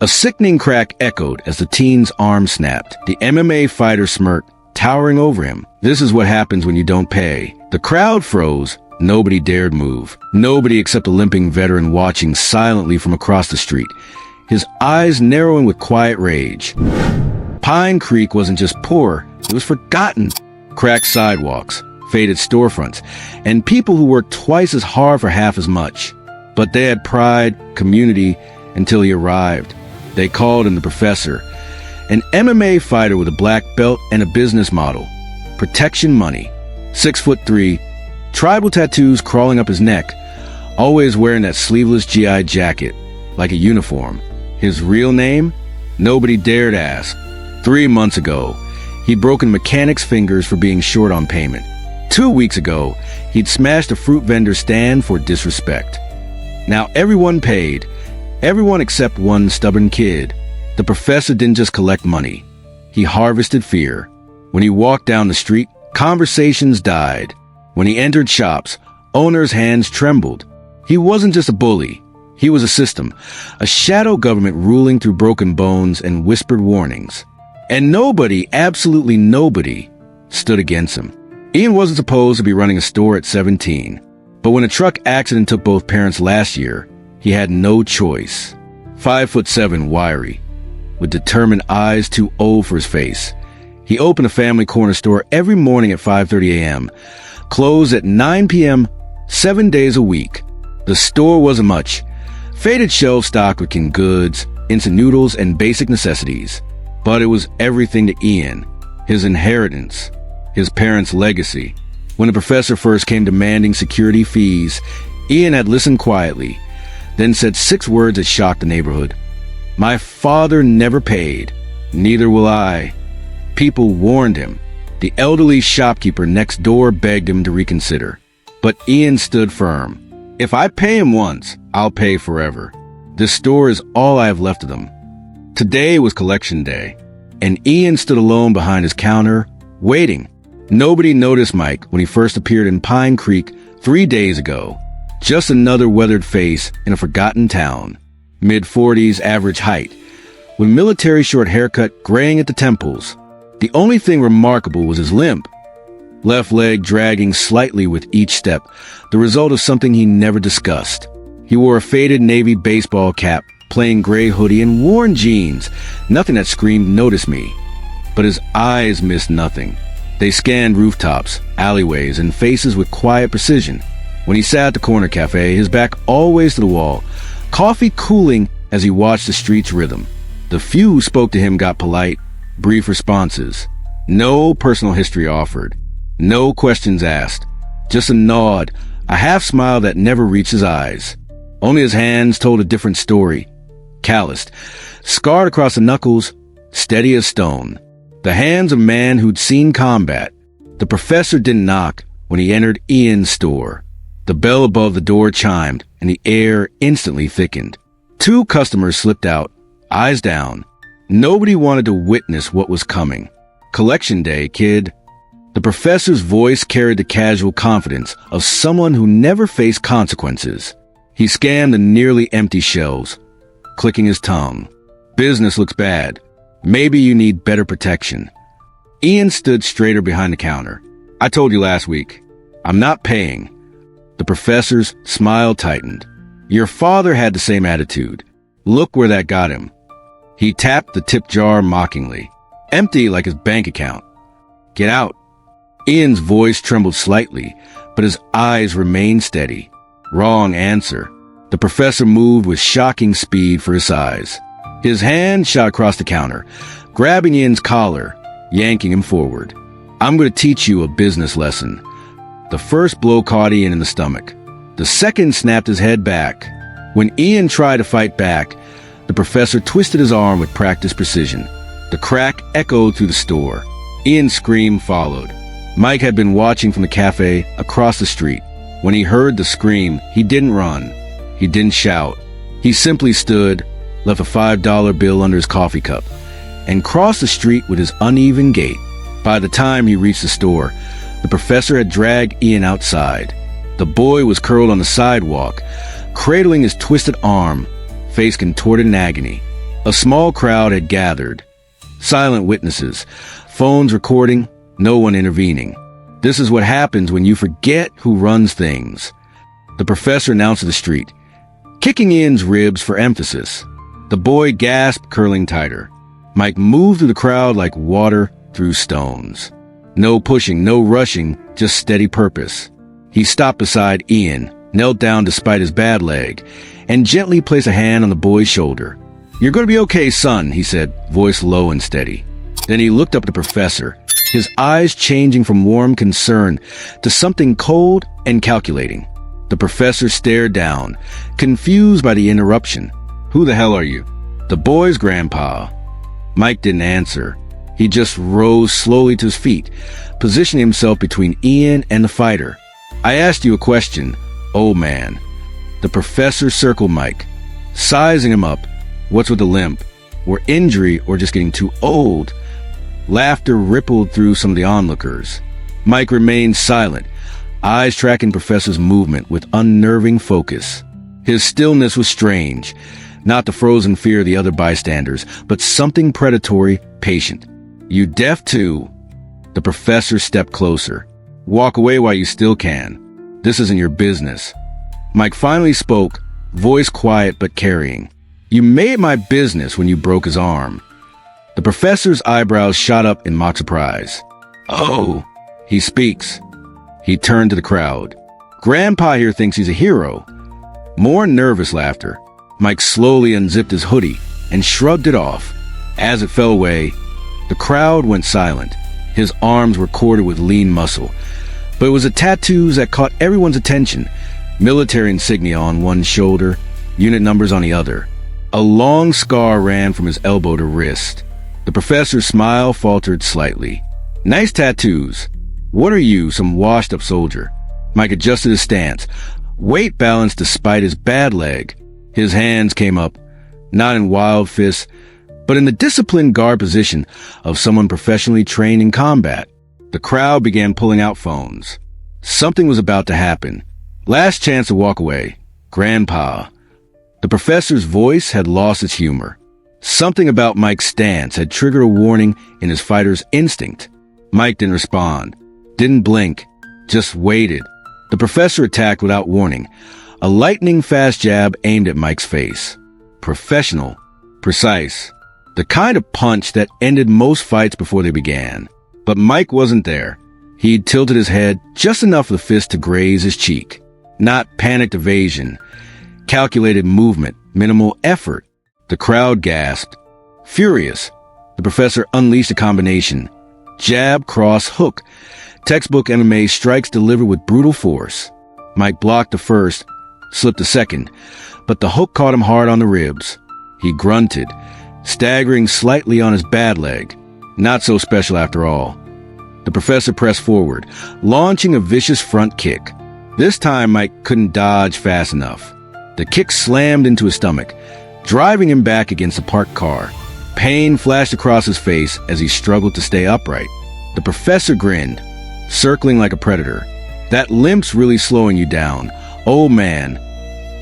A sickening crack echoed as the teen's arm snapped. The MMA fighter smirked, towering over him. This is what happens when you don't pay. The crowd froze. Nobody dared move. Nobody except a limping veteran watching silently from across the street, his eyes narrowing with quiet rage. Pine Creek wasn't just poor, it was forgotten. Cracked sidewalks, faded storefronts, and people who worked twice as hard for half as much. But they had pride, community, until he arrived. They called him the Professor, an MMA fighter with a black belt and a business model. Protection money. 6'3", tribal tattoos crawling up his neck, always wearing that sleeveless GI jacket, like a uniform. His real name? Nobody dared ask. 3 months ago, he'd broken mechanics' fingers for being short on payment. 2 weeks ago, he'd smashed a fruit vendor's stand for disrespect. Now everyone paid. Everyone except one stubborn kid. The Professor didn't just collect money. He harvested fear. When he walked down the street, conversations died. When he entered shops, owners' hands trembled. He wasn't just a bully. He was a system, a shadow government ruling through broken bones and whispered warnings. And nobody, absolutely nobody, stood against him. Ian wasn't supposed to be running a store at 17. But when a truck accident took both parents last year, he had no choice. 5'7", wiry, with determined eyes too old for his face. He opened a family corner store every morning at 5:30 a.m., closed at 9 p.m., 7 days a week. The store wasn't much. Faded shelves stocked with canned goods, instant noodles, and basic necessities. But it was everything to Ian, his inheritance, his parents' legacy. When the Professor first came demanding security fees, Ian had listened quietly, then said 6 words that shocked the neighborhood. "My father never paid. Neither will I." People warned him. The elderly shopkeeper next door begged him to reconsider. But Ian stood firm. "If I pay him once, I'll pay forever. This store is all I have left of them." Today was collection day, and Ian stood alone behind his counter, waiting. Nobody noticed Mike when he first appeared in Pine Creek 3 days ago. Just another weathered face in a forgotten town. Mid-40s average height, with military short haircut graying at the temples. The only thing remarkable was his limp. Left leg dragging slightly with each step, the result of something he never discussed. He wore a faded navy baseball cap, plain gray hoodie, and worn jeans. Nothing that screamed, "Notice me." But his eyes missed nothing. They scanned rooftops, alleyways, and faces with quiet precision. When he sat at the corner cafe, his back always to the wall, coffee cooling as he watched the street's rhythm. The few who spoke to him got polite, brief responses. No personal history offered. No questions asked. Just a nod, a half smile that never reached his eyes. Only his hands told a different story. Calloused, scarred across the knuckles, steady as stone. The hands of a man who'd seen combat. The Professor didn't knock when he entered Ian's store. The bell above the door chimed, and the air instantly thickened. 2 customers slipped out, eyes down. Nobody wanted to witness what was coming. "Collection day, kid." The Professor's voice carried the casual confidence of someone who never faced consequences. He scanned the nearly empty shelves, clicking his tongue. "Business looks bad. Maybe you need better protection." Ian stood straighter behind the counter. "I told you last week. I'm not paying." The Professor's smile tightened. "Your father had the same attitude. Look where that got him." He tapped the tip jar mockingly. "Empty like his bank account. Get out." Ian's voice trembled slightly, but his eyes remained steady. Wrong answer. The Professor moved with shocking speed for his size. His hand shot across the counter, grabbing Ian's collar, yanking him forward. "I'm going to teach you a business lesson." The first blow caught Ian in the stomach. The second snapped his head back. When Ian tried to fight back, the Professor twisted his arm with practiced precision. The crack echoed through the store. Ian's scream followed. Mike had been watching from the cafe across the street. When he heard the scream, he didn't run. He didn't shout. He simply stood, left a $5 bill under his coffee cup, and crossed the street with his uneven gait. By the time he reached the store, the Professor had dragged Ian outside. The boy was curled on the sidewalk, cradling his twisted arm, face contorted in agony. A small crowd had gathered. Silent witnesses, phones recording, no one intervening. This is what happens when you forget who runs things. The professor announced to the street, kicking Ian's ribs for emphasis. The boy gasped, curling tighter. Mike moved through the crowd like water through stones. No pushing, no rushing, just steady purpose. He stopped beside Ian, knelt down despite his bad leg, and gently placed a hand on the boy's shoulder. "You're going to be okay, son," he said, voice low and steady. Then he looked up at the professor, his eyes changing from warm concern to something cold and calculating. The professor stared down, confused by the interruption. "Who the hell are you?" "The boy's grandpa." Mike didn't answer. He just rose slowly to his feet, positioning himself between Ian and the fighter. "I asked you a question, old man." The professor circled Mike, sizing him up. What's with the limp? Or injury, or just getting too old? Laughter rippled through some of the onlookers. Mike remained silent, eyes tracking Professor's movement with unnerving focus. His stillness was strange, not the frozen fear of the other bystanders, but something predatory, patient. "You deaf too?" The professor stepped closer. "Walk away while you still can. This isn't your business." Mike finally spoke, voice quiet but carrying. "You made my business when you broke his arm." The professor's eyebrows shot up in mock surprise. "Oh, he speaks." He turned to the crowd. "Grandpa here thinks he's a hero." More nervous laughter. Mike slowly unzipped his hoodie and shrugged it off. As it fell away, the crowd went silent. His arms were corded with lean muscle, but it was the tattoos that caught everyone's attention. Military insignia on one shoulder, unit numbers on the other. A long scar ran from his elbow to wrist. The professor's smile faltered slightly. "Nice tattoos. What are you, some washed-up soldier?" Mike adjusted his stance, weight balanced despite his bad leg. His hands came up, not in wild fists, but in the disciplined guard position of someone professionally trained in combat. The crowd began pulling out phones. Something was about to happen. Last chance to walk away. Grandpa. The professor's voice had lost its humor. Something about Mike's stance had triggered a warning in his fighter's instinct. Mike didn't respond, didn't blink, just waited. The professor attacked without warning. A lightning-fast jab aimed at Mike's face. Professional. Precise. The kind of punch that ended most fights before they began. But Mike wasn't there. He'd tilted his head just enough for the fist to graze his cheek. Not panicked evasion. Calculated movement. Minimal effort. The crowd gasped. Furious, the professor unleashed a combination. Jab, cross, hook. Textbook MMA strikes delivered with brutal force. Mike blocked the first, slipped the second, but the hook caught him hard on the ribs. He grunted, staggering slightly on his bad leg. Not so special after all. The professor pressed forward, launching a vicious front kick. This time Mike couldn't dodge fast enough. The kick slammed into his stomach, driving him back against a parked car. Pain flashed across his face as he struggled to stay upright. The professor grinned, circling like a predator. "That limp's really slowing you down. Oh man."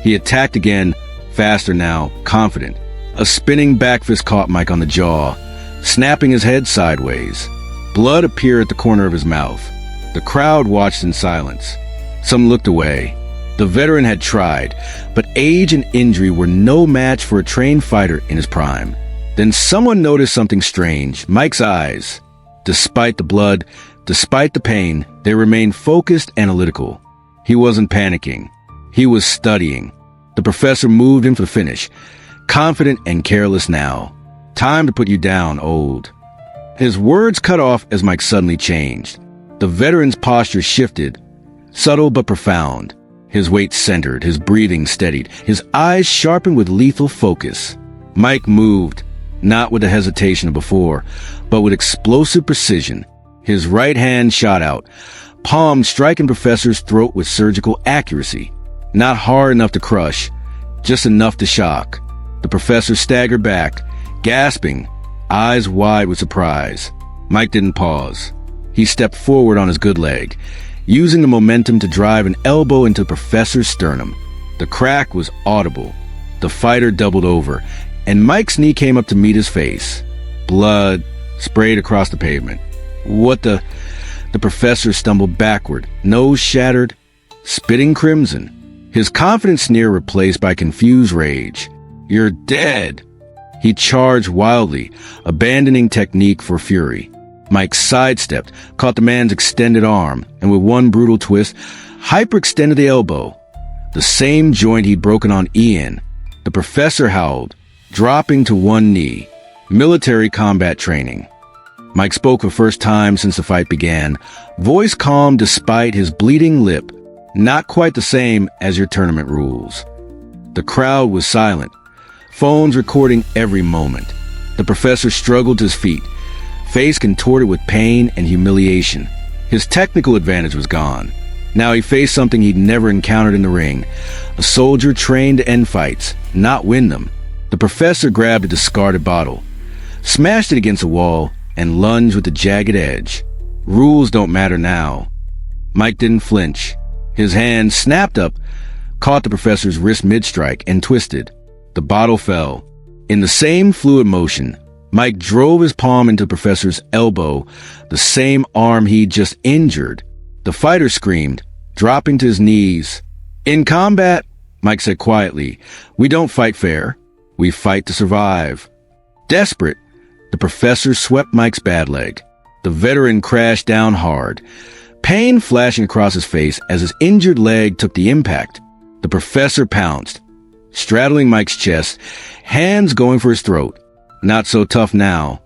He attacked again, faster now, confident. A spinning back fist caught Mike on the jaw, snapping his head sideways. Blood appeared at the corner of his mouth. The crowd watched in silence. Some looked away. The veteran had tried, but age and injury were no match for a trained fighter in his prime. Then someone noticed something strange. Mike's eyes. Despite the blood, despite the pain, they remained focused, analytical. He wasn't panicking. He was studying. The professor moved him for the finish, confident and careless now. "Time to put you down, old." His words cut off as Mike suddenly changed. The veteran's posture shifted, subtle but profound. His weight centered, his breathing steadied, his eyes sharpened with lethal focus. Mike moved, not with the hesitation of before, but with explosive precision. His right hand shot out, palm striking Professor's throat with surgical accuracy. Not hard enough to crush, just enough to shock. The Professor staggered back, gasping, eyes wide with surprise. Mike didn't pause. He stepped forward on his good leg, using the momentum to drive an elbow into the Professor's sternum. The crack was audible. The fighter doubled over, and Mike's knee came up to meet his face. Blood sprayed across the pavement. What the... The professor stumbled backward, nose shattered, spitting crimson. His confident sneer replaced by confused rage. "You're dead." He charged wildly, abandoning technique for fury. Mike sidestepped, caught the man's extended arm, and with one brutal twist, hyperextended the elbow. The same joint he'd broken on Ian. The professor howled, dropping to one knee. Military combat training. Mike spoke for the first time since the fight began, voice calm despite his bleeding lip, not quite the same as your tournament rules. The crowd was silent, phones recording every moment. The professor struggled to his feet, face contorted with pain and humiliation. His technical advantage was gone. Now he faced something he'd never encountered in the ring, a soldier trained to end fights, not win them. The professor grabbed a discarded bottle, smashed it against a wall, and lunged with the jagged edge. Rules don't matter now. Mike didn't flinch. His hand snapped up, caught the professor's wrist mid-strike, and twisted. The bottle fell. In the same fluid motion, Mike drove his palm into the professor's elbow, the same arm he'd just injured. The fighter screamed, dropping to his knees. "In combat," Mike said quietly, "we don't fight fair. We fight to survive." Desperate, the professor swept Mike's bad leg. The veteran crashed down hard, pain flashing across his face as his injured leg took the impact. The professor pounced, straddling Mike's chest, hands going for his throat. Not so tough now.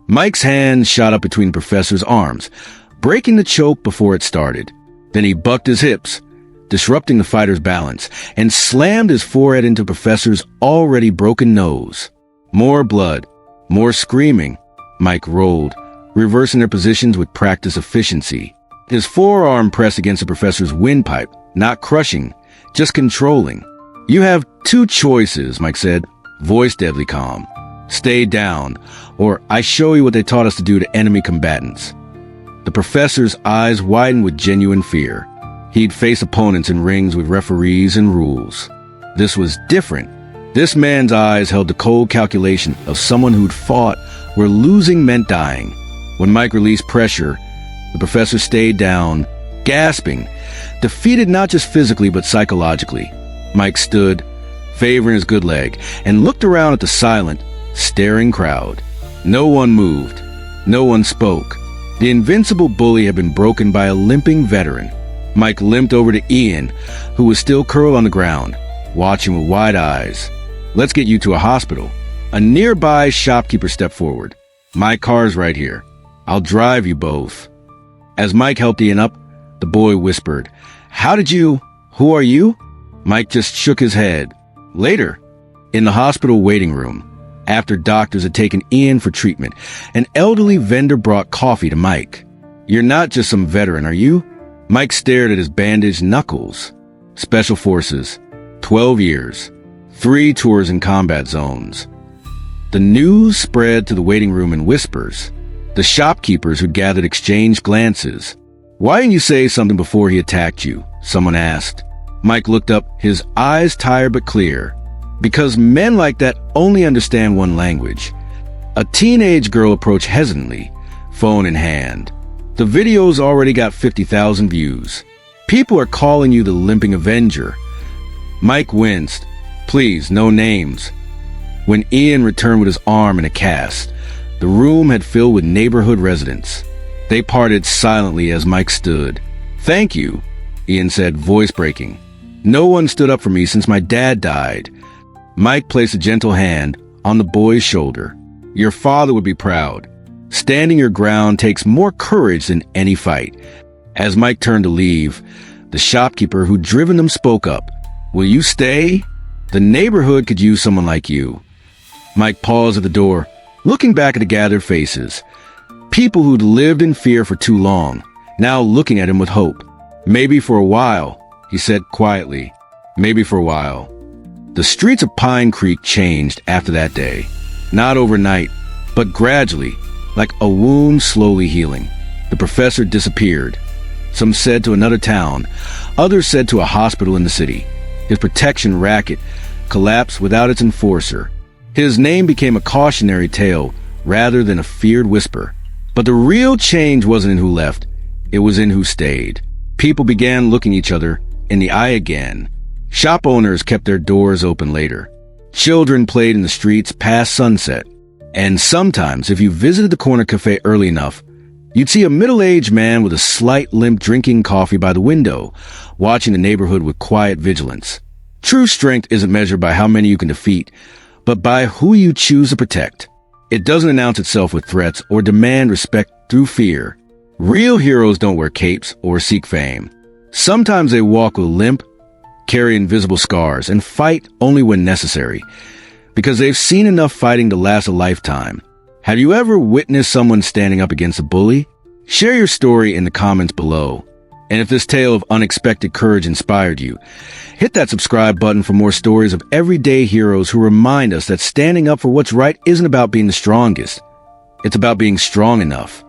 Mike's hand shot up between the professor's arms, breaking the choke before it started. Then he bucked his hips, disrupting the fighter's balance, and slammed his forehead into the professor's already broken nose. More blood. More screaming. Mike rolled, reversing their positions with practiced efficiency. His forearm pressed against the professor's windpipe, not crushing, just controlling. "You have two choices," Mike said, voice deadly calm. "Stay down, or I show you what they taught us to do to enemy combatants." The professor's eyes widened with genuine fear. He'd face opponents in rings with referees and rules. This was different. This man's eyes held the cold calculation of someone who'd fought where losing meant dying. When Mike released pressure, the professor stayed down, gasping, defeated not just physically but psychologically. Mike stood, favoring his good leg, and looked around at the silent, staring crowd. No one moved. No one spoke. The invincible bully had been broken by a limping veteran. Mike limped over to Ian, who was still curled on the ground, watching with wide eyes. "Let's get you to a hospital." A nearby shopkeeper stepped forward. "My car's right here. I'll drive you both." As Mike helped Ian up, the boy whispered, Who are you?" Mike just shook his head. Later, in the hospital waiting room, after doctors had taken Ian for treatment, an elderly vendor brought coffee to Mike. "You're not just some veteran, are you?" Mike stared at his bandaged knuckles. "Special Forces, 12 years. 3 tours in combat zones." The news spread to the waiting room in whispers. The shopkeepers who'd gathered exchanged glances. "Why didn't you say something before he attacked you?" someone asked. Mike looked up, his eyes tired but clear. "Because men like that only understand one language." A teenage girl approached hesitantly, phone in hand. "The video's already got 50,000 views. People are calling you the Limping Avenger." Mike winced. "Please, no names." When Ian returned with his arm in a cast, the room had filled with neighborhood residents. They parted silently as Mike stood. "Thank you," Ian said, voice breaking. "No one stood up for me since my dad died." Mike placed a gentle hand on the boy's shoulder. "Your father would be proud. Standing your ground takes more courage than any fight." As Mike turned to leave, the shopkeeper who'd driven them spoke up. "Will you stay? The neighborhood could use someone like you." Mike paused at the door, looking back at the gathered faces. People who'd lived in fear for too long, now looking at him with hope. "Maybe for a while," he said quietly. "Maybe for a while." The streets of Pine Creek changed after that day. Not overnight, but gradually, like a wound slowly healing. The professor disappeared. Some said to another town, others said to a hospital in the city. His protection racket collapsed without its enforcer. His name became a cautionary tale rather than a feared whisper. But the real change wasn't in who left, it was in who stayed. People began looking each other in the eye again. Shop owners kept their doors open later. Children played in the streets past sunset. And sometimes, if you visited the corner cafe early enough, you'd see a middle-aged man with a slight limp drinking coffee by the window, watching the neighborhood with quiet vigilance. True strength isn't measured by how many you can defeat, but by who you choose to protect. It doesn't announce itself with threats or demand respect through fear. Real heroes don't wear capes or seek fame. Sometimes they walk with a limp, carry invisible scars, and fight only when necessary, because they've seen enough fighting to last a lifetime. Have you ever witnessed someone standing up against a bully? Share your story in the comments below. And if this tale of unexpected courage inspired you, hit that subscribe button for more stories of everyday heroes who remind us that standing up for what's right isn't about being the strongest. It's about being strong enough.